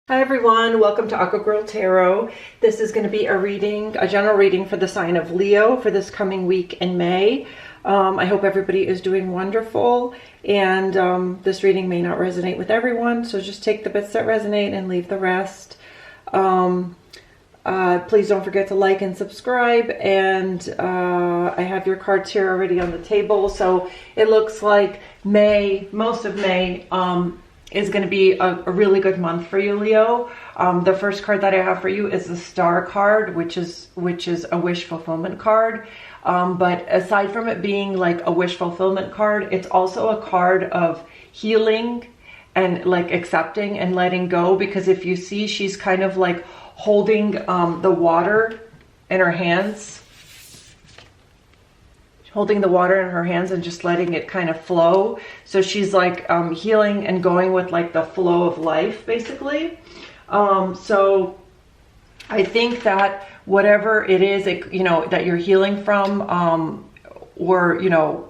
Hi everyone, welcome to Aqua Tarot. This is going to be a general reading for the sign of Leo for this coming week in May. I hope everybody is doing wonderful, and this reading may not resonate with everyone, so just take the bits that resonate and leave the rest. Please don't forget to like and subscribe, and I have your cards here already on the table. So it looks like most of May, is going to be a really good month for you, Leo. The first card that I have for you is the Star card, which is a wish fulfillment card. But aside from it being like a wish fulfillment card, it's also a card of healing and like accepting and letting go. Because if you see, she's kind of like holding the water in her hands. Holding the water in her hands and just letting it kind of flow. So she's like healing and going with like the flow of life, basically. So I think that whatever it is, that you're healing from, or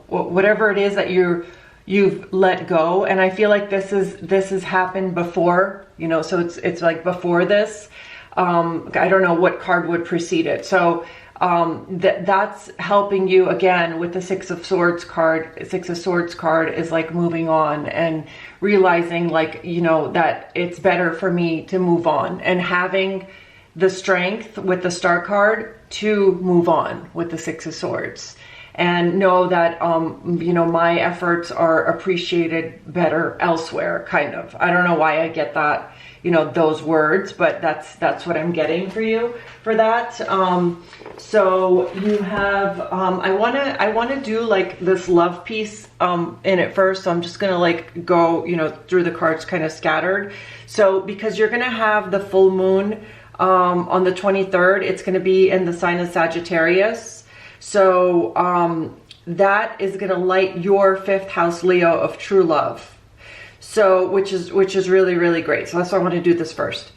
whatever it is that you've let go, and I feel like this has happened before, so it's like before this. I don't know what card would precede it. So that's helping you again with the Six of Swords card. Six of Swords card is like moving on and realizing like, that it's better for me to move on, and having the strength with the Star card to move on with the Six of Swords, and know that, my efforts are appreciated better elsewhere, kind of. I don't know why I get that, those words, but that's what I'm getting for you for that. So you have, I want to do like this love piece, in it first. So I'm just going to like go, through the cards kind of scattered. So because you're going to have the full moon, on the 23rd, it's going to be in the sign of Sagittarius. So, that is going to light your 5th house, Leo, of true love. So, which is really, really great. So that's why I want to do this first.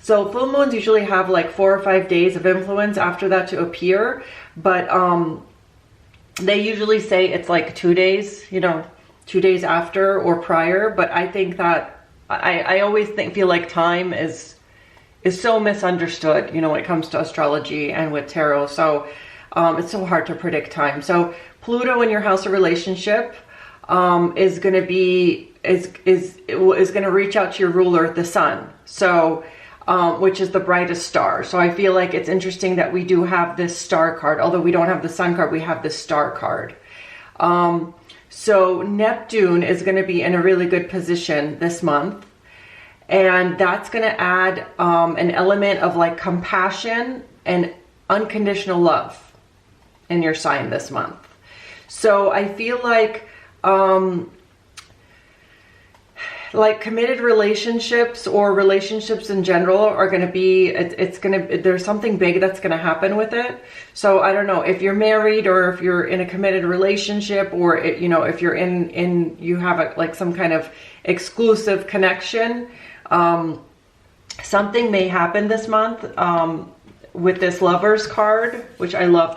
So full moons usually have like 4 or 5 days of influence after that to appear. But, they usually say it's like 2 days, 2 days after or prior. But I think that I always feel like time is so misunderstood, when it comes to astrology and with tarot. So, it's so hard to predict time. So Pluto in your house of relationship is going to be is going to reach out to your ruler, the sun. So which is the brightest star. So I feel like it's interesting that we do have this star card. Although we don't have the sun card, we have the star card. So Neptune is going to be in a really good position this month. And that's going to add an element of like compassion and unconditional love in your sign this month. So I feel like committed relationships or relationships in general are going to be, there's something big that's going to happen with it. So I don't know if you're married or if you're in a committed relationship, or if you're you have like some kind of exclusive connection. Something may happen this month with this Lovers card, which I love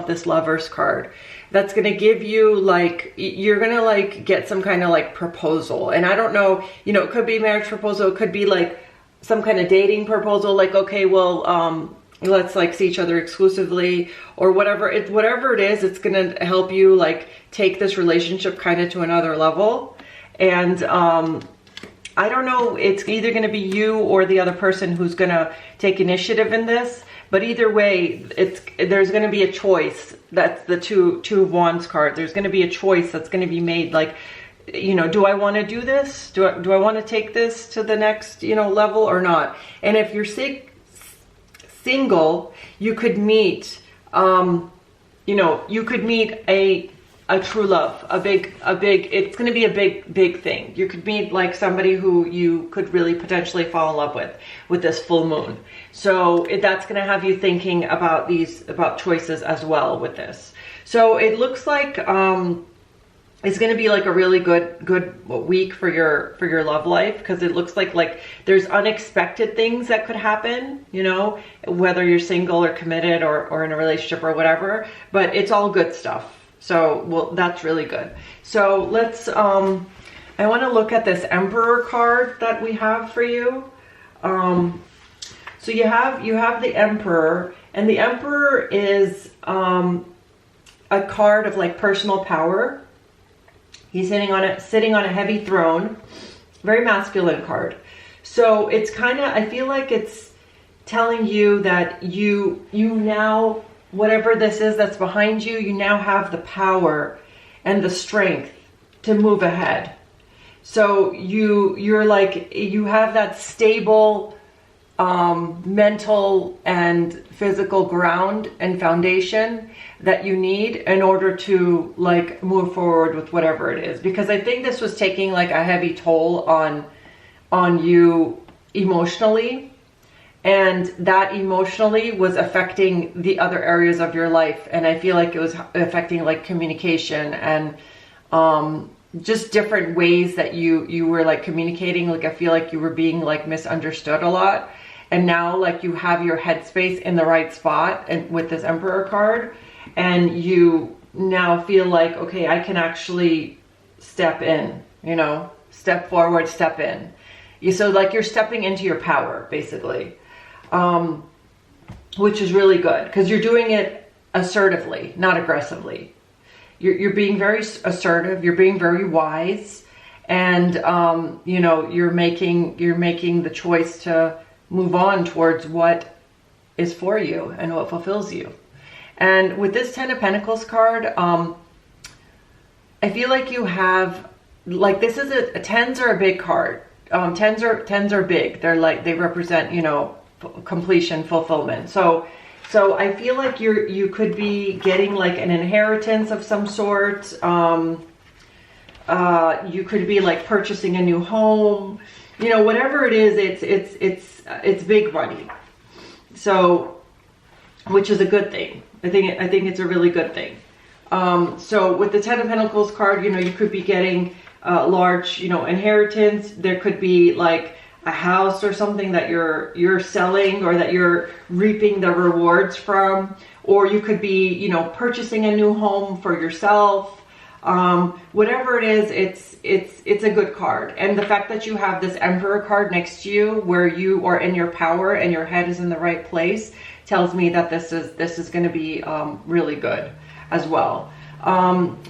this Lovers card. That's going to give you like, you're going to like get some kind of like proposal. And I don't know, it could be marriage proposal. It could be like some kind of dating proposal. Like, okay, well, let's like see each other exclusively, or whatever it is. It's going to help you like take this relationship kind of to another level. And, I don't know, it's either going to be you or the other person who's going to take initiative in this, but either way, there's going to be a choice. That's the two of Wands card. There's going to be a choice that's going to be made. Like, do I want to do this? Do I want to take this to the next, level or not? And if you're single, you could meet, you could meet a true love, it's going to be a big thing. You could meet like somebody who you could really potentially fall in love with this full moon. So that's going to have you thinking about choices as well with this. So it looks like, it's going to be like a really good week for your love life, because it looks like there's unexpected things that could happen, whether you're single or committed or in a relationship or whatever, but it's all good stuff. So, well, that's really good. So let's, I want to look at this Emperor card that we have for you. So you have the Emperor, and the Emperor is a card of like personal power. He's sitting on a heavy throne, very masculine card. So it's kind of, I feel like it's telling you that you now, whatever this is that's behind you, you now have the power and the strength to move ahead. So you're like, you have that stable mental and physical ground and foundation that you need in order to like move forward with whatever it is. Because I think this was taking like a heavy toll on you emotionally, and that emotionally was affecting the other areas of your life. And I feel like it was affecting like communication and just different ways that you were like communicating. Like I feel like you were being like misunderstood a lot. And now like you have your headspace in the right spot and with this Emperor card, and you now feel like, okay, I can actually step in, you know, step forward, step in. So like you're stepping into your power basically, which is really good because you're doing it assertively, not aggressively. You're being very assertive, you're being very wise, and you know, you're making the choice to move on towards what is for you and what fulfills you. And with this 10 of Pentacles card, I feel like you have, like, this is a tens are a big card. Tens are big. They're like, they represent, you know, completion, fulfillment. So I feel like you could be getting like an inheritance of some sort. You could be like purchasing a new home. You know, whatever it is, it's big money. So, which is a good thing. I think it's a really good thing. So with the 10 of Pentacles card, you know, you could be getting a large, you know, inheritance. There could be like a house or something that you're selling or that you're reaping the rewards from, or you could be, you know, purchasing a new home for yourself. Whatever it is, it's a good card. And the fact that you have this Emperor card next to you where you are in your power and your head is in the right place tells me that this is going to be really good as well.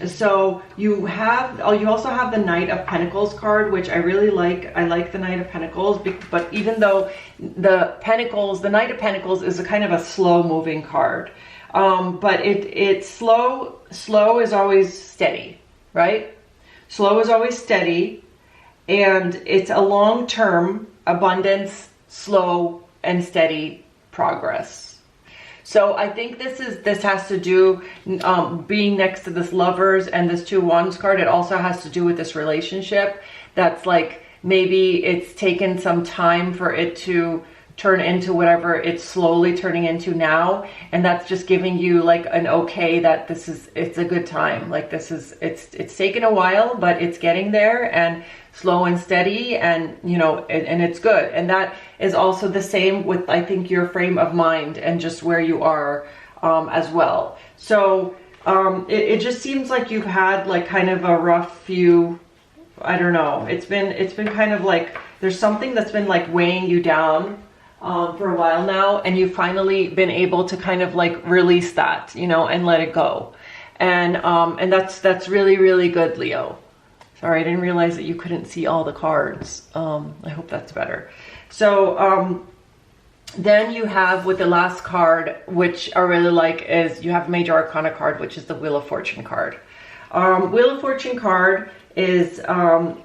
So you also have the Knight of Pentacles card, which I really like. I like the Knight of Pentacles, but even though the Knight of Pentacles is a kind of a slow moving card, but it's slow is always steady, right? Slow is always steady, and it's a long-term abundance, slow and steady progress. So I think this has to do, being next to this Lovers and this 2 Wands card, it also has to do with this relationship that's like, maybe it's taken some time for it to turn into whatever it's slowly turning into now, and that's just giving you like an okay that it's a good time. Like it's taken a while, but it's getting there, and slow and steady, and you know, and it's good. And that is also the same with, I think, your frame of mind and just where you are as well. So it just seems like you've had like kind of a rough few, I don't know, it's been kind of like there's something that's been like weighing you down for a while now, and you've finally been able to kind of like release that, you know, and let it go. And that's really, really good, Leo. Sorry, I didn't realize that you couldn't see all the cards. I hope that's better. So then you have with the last card, which I really like, is you have Major Arcana card, which is the Wheel of Fortune card. Wheel of Fortune card is,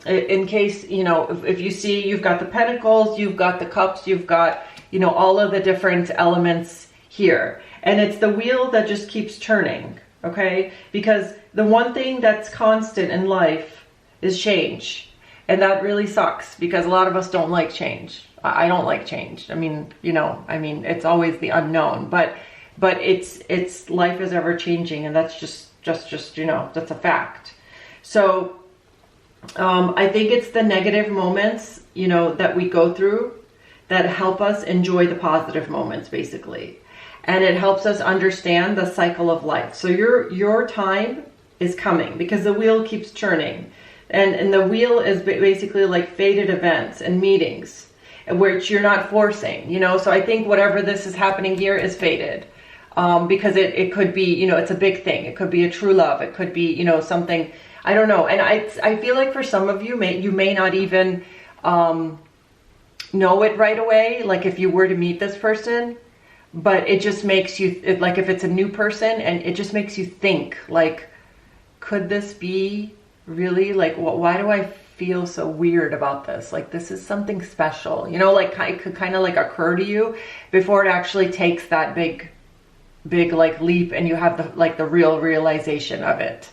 in case, you know, if you see, you've got the Pentacles, you've got the Cups, you've got, you know, all of the different elements here. And it's the wheel that just keeps turning, okay? Because the one thing that's constant in life is change. And that really sucks because a lot of us don't like change. I don't like change. I mean, you know, I mean, it's always the unknown, but it's life is ever changing, and that's just, you know, that's a fact. So, I think it's the negative moments, you know, that we go through that help us enjoy the positive moments, basically. And it helps us understand the cycle of life. So your time is coming because the wheel keeps turning. And the wheel is basically like fated events and meetings. which you're not forcing, you know. So I think whatever this is happening here is fated. Because it could be, you know, it's a big thing. It could be a true love. It could be, you know, something, I don't know. And I feel like for some of you, you may not even know it right away, like if you were to meet this person, but it just makes you, like if it's a new person, and it just makes you think, like, could this be really, like, why do I feel so weird about this? Like, this is something special, you know, like it could kind of like occur to you before it actually takes that big like leap and you have the real realization of it.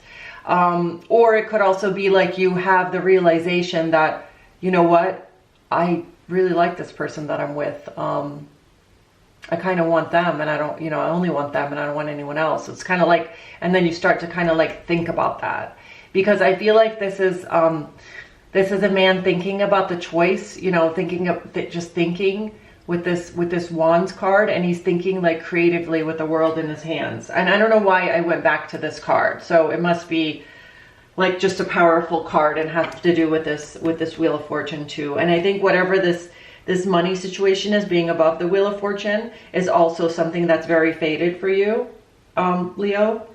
Or it could also be like you have the realization that, you know what, I really like this person that I'm with. I kind of want them, and I don't, you know, I only want them and I don't want anyone else. It's kind of like, and then you start to kind of like think about that, because I feel like this is a man thinking about the choice, you know, just thinking with this Wands card, and he's thinking like creatively with the world in his hands. And I don't know why I went back to this card, so it must be like just a powerful card and have to do with this Wheel of Fortune too. And I think whatever this money situation is, being above the Wheel of Fortune, is also something that's very fated for you, Leo.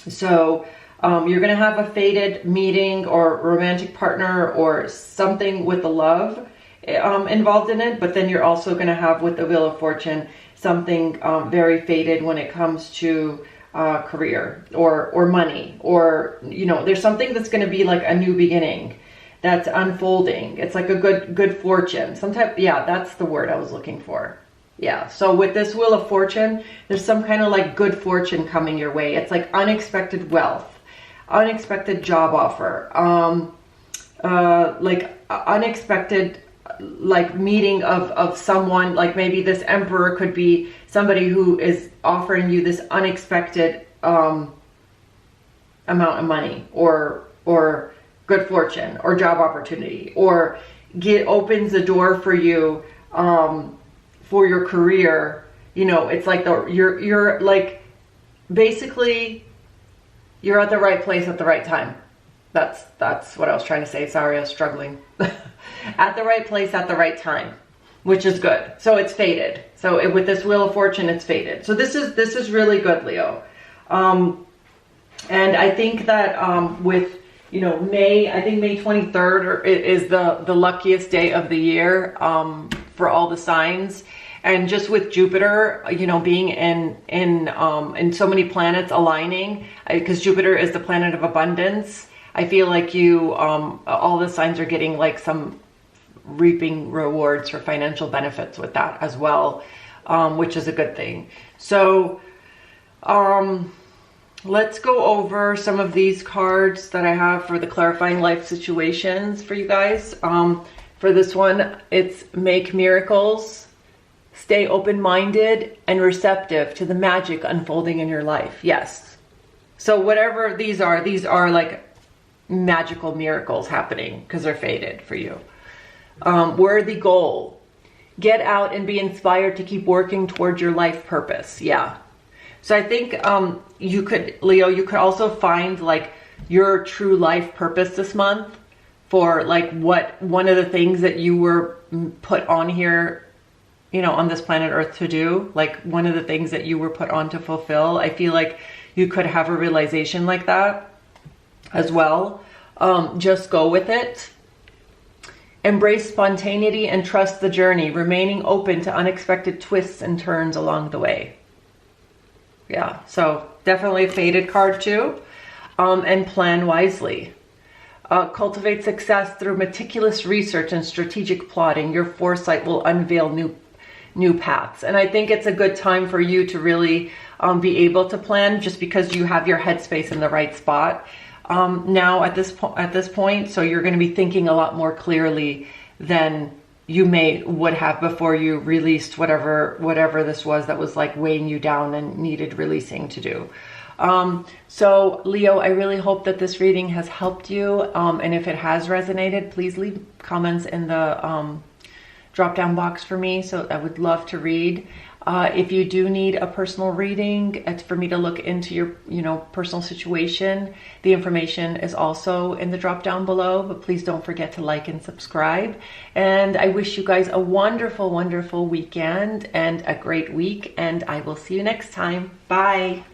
So you're gonna have a fated meeting or romantic partner or something with the love involved in it, but then you're also going to have with the Wheel of Fortune something very fated when it comes to career or money, or, you know, there's something that's going to be like a new beginning that's unfolding. It's like a good fortune. Yeah, that's the word I was looking for. Yeah, so with this Wheel of Fortune, there's some kind of like good fortune coming your way. It's like unexpected wealth, unexpected job offer, like unexpected like meeting of someone. Like maybe this Emperor could be somebody who is offering you this unexpected amount of money, or good fortune, or job opportunity, or opens the door for you for your career. You know, it's like you're like, basically you're at the right place at the right time. That's what I was trying to say. Sorry, I was struggling. At the right place at the right time, which is good. So it's fated. So with this Wheel of Fortune, it's fated. So this is really good, Leo. And I think that with, you know, I think May 23rd is the luckiest day of the year for all the signs. And just with Jupiter, you know, being in so many planets aligning, because Jupiter is the planet of abundance, I feel like all the signs are getting like some reaping rewards for financial benefits with that as well, which is a good thing. So let's go over some of these cards that I have for the clarifying life situations for you guys. For this one, it's make miracles, stay open-minded and receptive to the magic unfolding in your life. Yes. So whatever these are like magical miracles happening because they're fated for you. Worthy goal. Get out and be inspired to keep working towards your life purpose. Yeah. So I think you could, Leo, you could also find like your true life purpose this month, for like one of the things that you were put on here, you know, on this planet Earth to do, like one of the things that you were put on to fulfill. I feel like you could have a realization like that as well. Just go with it. Embrace spontaneity and trust the journey, remaining open to unexpected twists and turns along the way. Yeah, so definitely a fated card too. And plan wisely. Cultivate success through meticulous research and strategic plotting. Your foresight will unveil new paths. And I think it's a good time for you to really be able to plan, just because you have your headspace in the right spot now at this point. So you're going to be thinking a lot more clearly than you would have before you released whatever this was that was like weighing you down and needed releasing to do. So Leo, I really hope that this reading has helped you. And if it has resonated, please leave comments in the drop down box for me. So I would love to read. If you do need a personal reading, it's for me to look into your, personal situation. The information is also in the drop down below, but please don't forget to like and subscribe. And I wish you guys a wonderful, wonderful weekend and a great week, and I will see you next time. Bye.